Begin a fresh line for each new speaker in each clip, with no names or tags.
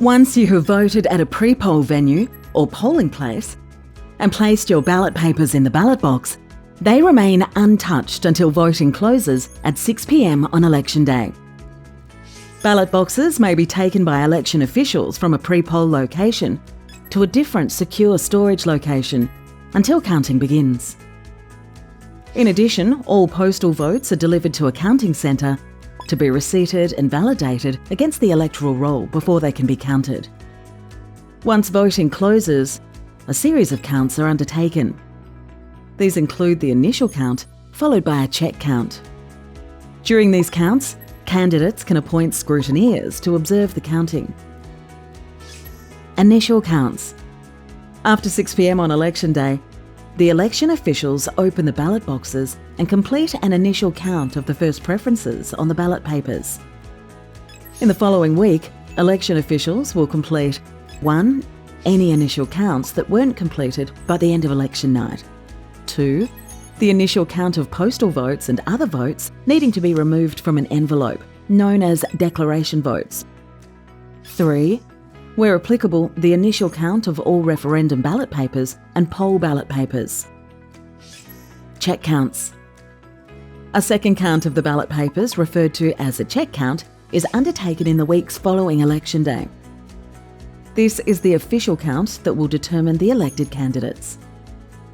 Once you have voted at a pre-poll venue or polling place and placed your ballot papers in the ballot box, they remain untouched until voting closes at 6 p.m. on election day. Ballot boxes may be taken by election officials from a pre-poll location to a different secure storage location until counting begins. In addition, all postal votes are delivered to a counting centre to be receipted and validated against the electoral roll before they can be counted. Once voting closes, a series of counts are undertaken. These include the initial count, followed by a check count. During these counts, candidates can appoint scrutineers to observe the counting. Initial counts. After 6 p.m. on election day, the election officials open the ballot boxes and complete an initial count of the first preferences on the ballot papers. In the following week, election officials will complete 1. Any initial counts that weren't completed by the end of election night. 2. The initial count of postal votes and other votes needing to be removed from an envelope, known as declaration votes. 3. Where applicable, the initial count of all referendum ballot papers and poll ballot papers. Check counts. A second count of the ballot papers, referred to as a check count, is undertaken in the weeks following election day. This is the official count that will determine the elected candidates.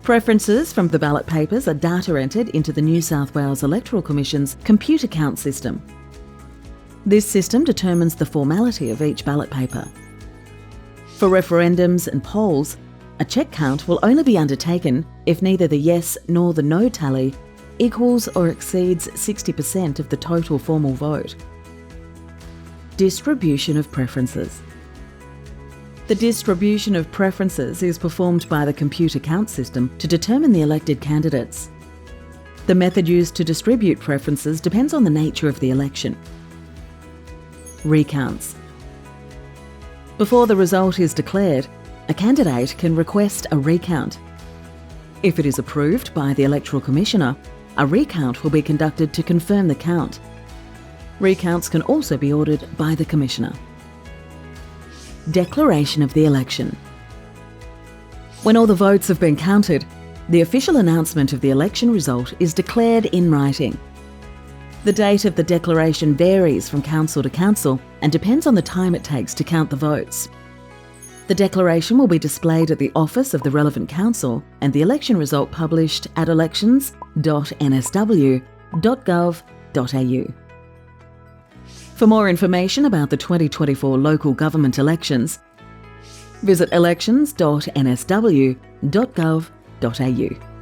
Preferences from the ballot papers are data entered into the New South Wales Electoral Commission's computer count system. This system determines the formality of each ballot paper. For referendums and polls, a check count will only be undertaken if neither the yes nor the no tally equals or exceeds 60% of the total formal vote. Distribution of preferences. The distribution of preferences is performed by the computer count system to determine the elected candidates. The method used to distribute preferences depends on the nature of the election. Recounts. Before the result is declared, a candidate can request a recount. If it is approved by the Electoral Commissioner, a recount will be conducted to confirm the count. Recounts can also be ordered by the Commissioner. Declaration of the election. When all the votes have been counted, the official announcement of the election result is declared in writing. The date of the declaration varies from council to council and depends on the time it takes to count the votes. The declaration will be displayed at the office of the relevant council and the election result published at elections.nsw.gov.au. For more information about the 2024 local government elections, visit elections.nsw.gov.au.